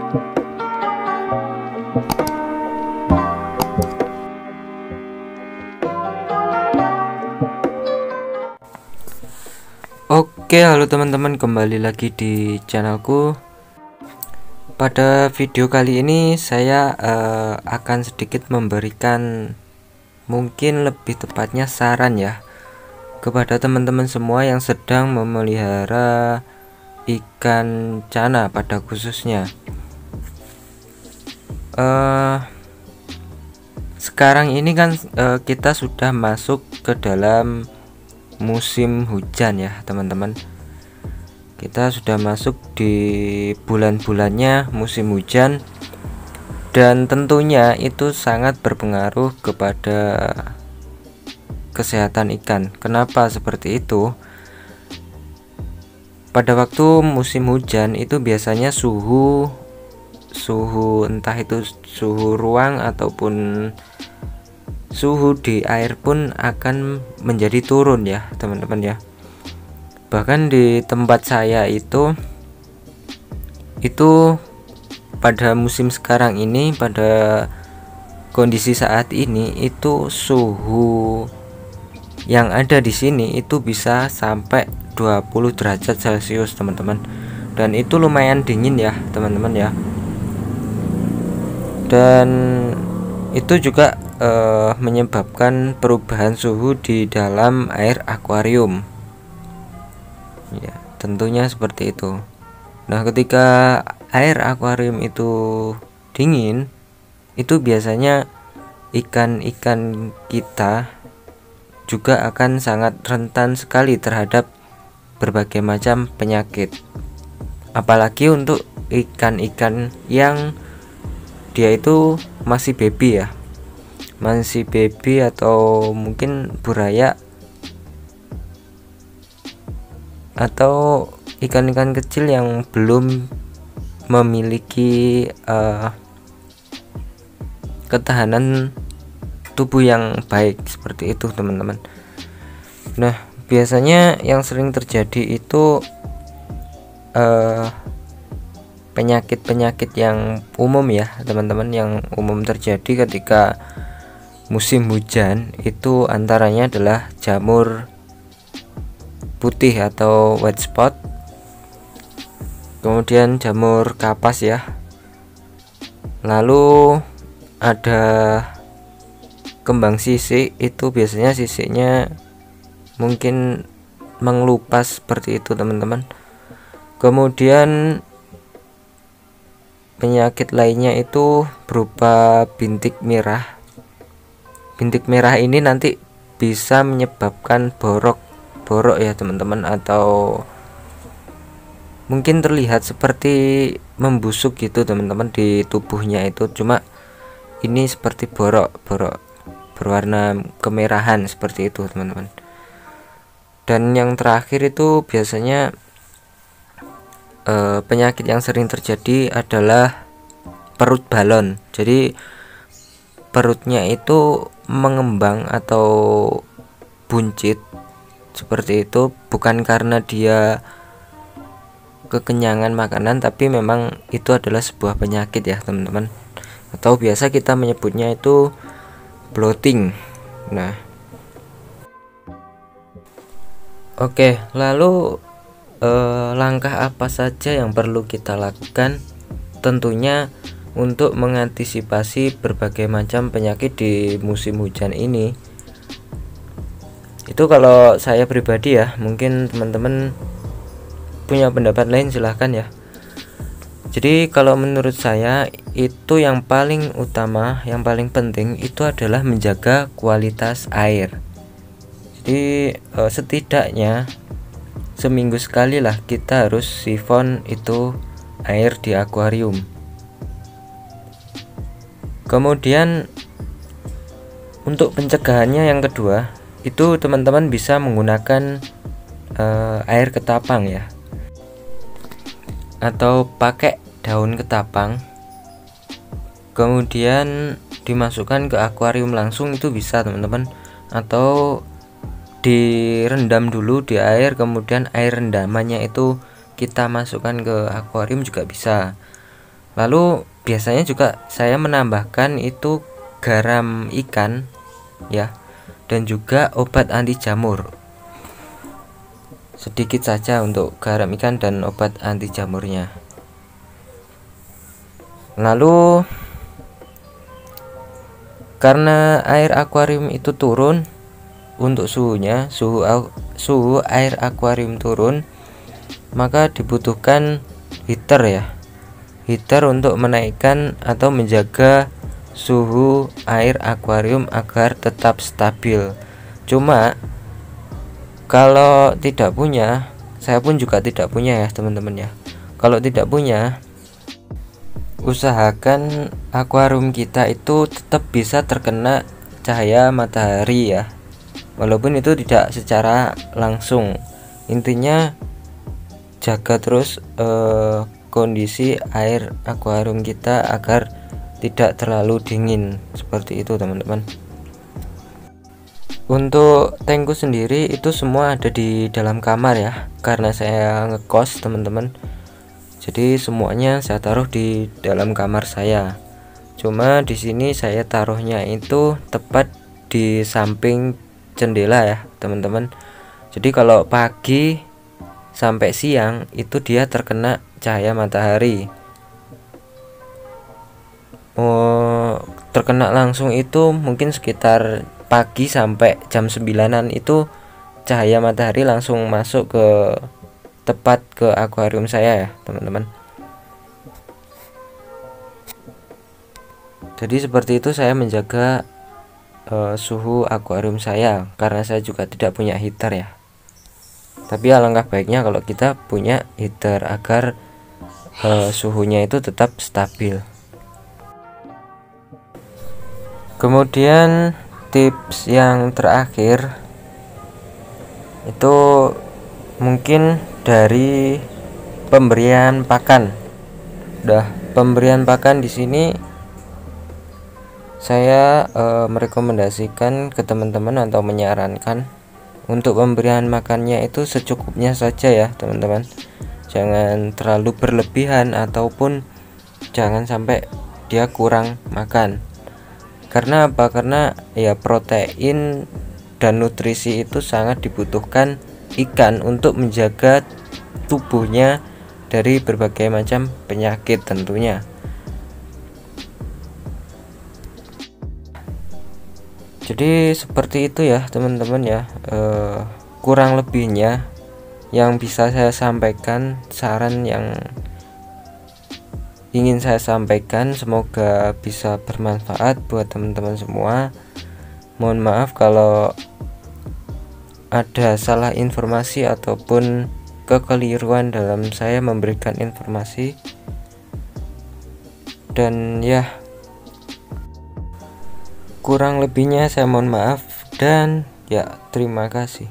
Oke, halo teman-teman, kembali lagi di channelku. Pada video kali ini saya akan sedikit memberikan, mungkin lebih tepatnya saran ya, kepada teman-teman semua yang sedang memelihara ikan cana pada khususnya. Sekarang ini kan kita sudah masuk ke dalam musim hujan ya teman-teman. Kita sudah masuk di bulan-bulannya musim hujan, dan tentunya itu sangat berpengaruh kepada kesehatan ikan. Kenapa seperti itu? Pada waktu musim hujan itu biasanya suhu entah itu suhu ruang ataupun suhu di air pun akan menjadi turun ya teman-teman ya. Bahkan di tempat saya itu pada musim sekarang ini, pada kondisi saat ini, itu suhu yang ada di sini itu bisa sampai 20 derajat Celcius teman-teman, dan itu lumayan dingin ya teman-teman ya. Dan itu juga menyebabkan perubahan suhu di dalam air akuarium ya, tentunya seperti itu. Nah, ketika air akuarium itu dingin, itu biasanya ikan-ikan kita juga akan sangat rentan sekali terhadap berbagai macam penyakit. Apalagi untuk ikan-ikan yang dia itu masih baby ya, masih baby atau mungkin buraya, atau ikan-ikan kecil yang belum memiliki ketahanan tubuh yang baik, seperti itu teman-teman. Nah, biasanya yang sering terjadi itu penyakit-penyakit yang umum ya teman-teman, yang umum terjadi ketika musim hujan itu antaranya adalah jamur putih atau white spot, kemudian jamur kapas ya, lalu ada kembang sisik. Itu biasanya sisiknya mungkin mengelupas seperti itu teman-teman. Kemudian penyakit lainnya itu berupa bintik merah. Bintik merah ini nanti bisa menyebabkan borok ya teman-teman, atau mungkin terlihat seperti membusuk gitu teman-teman di tubuhnya itu, cuma ini seperti borok berwarna kemerahan seperti itu teman-teman. Dan yang terakhir itu biasanya penyakit yang sering terjadi adalah perut balon. Jadi perutnya itu mengembang atau buncit seperti itu, bukan karena dia kekenyangan makanan, tapi memang itu adalah sebuah penyakit ya teman-teman, atau biasa kita menyebutnya itu bloating. Nah, oke, lalu langkah apa saja yang perlu kita lakukan tentunya untuk mengantisipasi berbagai macam penyakit di musim hujan ini. Itu kalau saya pribadi ya, mungkin teman-teman punya pendapat lain silahkan ya. Jadi kalau menurut saya itu yang paling utama, yang paling penting itu adalah menjaga kualitas air. Jadi setidaknya seminggu sekali lah kita harus sifon itu air di akuarium. Kemudian untuk pencegahannya yang kedua, itu teman-teman bisa menggunakan air ketapang ya, atau pakai daun ketapang kemudian dimasukkan ke akuarium langsung, itu bisa teman-teman, atau direndam dulu di air, kemudian air rendamannya itu kita masukkan ke akuarium juga bisa. Lalu biasanya juga saya menambahkan itu garam ikan ya, dan juga obat anti jamur. Sedikit saja untuk garam ikan dan obat anti jamurnya. Lalu karena air akuarium itu turun, untuk suhunya, suhu air akuarium turun, maka dibutuhkan heater ya, heater untuk menaikkan atau menjaga suhu air akuarium agar tetap stabil. Cuma kalau tidak punya, saya pun juga tidak punya ya teman-teman ya, kalau tidak punya, usahakan akuarium kita itu tetap bisa terkena cahaya matahari ya, walaupun itu tidak secara langsung. Intinya jaga terus kondisi air akuarium kita agar tidak terlalu dingin, seperti itu teman-teman. Untuk tankku sendiri itu semua ada di dalam kamar ya, karena saya ngekos teman-teman, jadi semuanya saya taruh di dalam kamar saya. Cuma di sini saya taruhnya itu tepat di samping jendela ya teman-teman. Jadi kalau pagi sampai siang itu dia terkena cahaya matahari. Terkena langsung itu mungkin sekitar pagi sampai jam 9-an itu cahaya matahari langsung masuk ke tepat ke akuarium saya ya teman-teman. Jadi seperti itu saya menjaga suhu akuarium saya, karena saya juga tidak punya heater ya. Tapi alangkah baiknya kalau kita punya heater agar suhunya itu tetap stabil. Kemudian tips yang terakhir itu mungkin dari pemberian pakan. Pemberian pakan di sini saya merekomendasikan ke teman-teman atau menyarankan untuk pemberian makannya itu secukupnya saja ya teman-teman. Jangan terlalu berlebihan ataupun jangan sampai dia kurang makan. Karena apa? Karena ya protein dan nutrisi itu sangat dibutuhkan ikan untuk menjaga tubuhnya dari berbagai macam penyakit tentunya. Jadi seperti itu ya teman-teman ya, kurang lebihnya yang bisa saya sampaikan, saran yang ingin saya sampaikan, semoga bisa bermanfaat buat teman-teman semua. Mohon maaf kalau ada salah informasi ataupun kekeliruan dalam saya memberikan informasi, dan ya kurang lebihnya saya mohon maaf, dan ya terima kasih.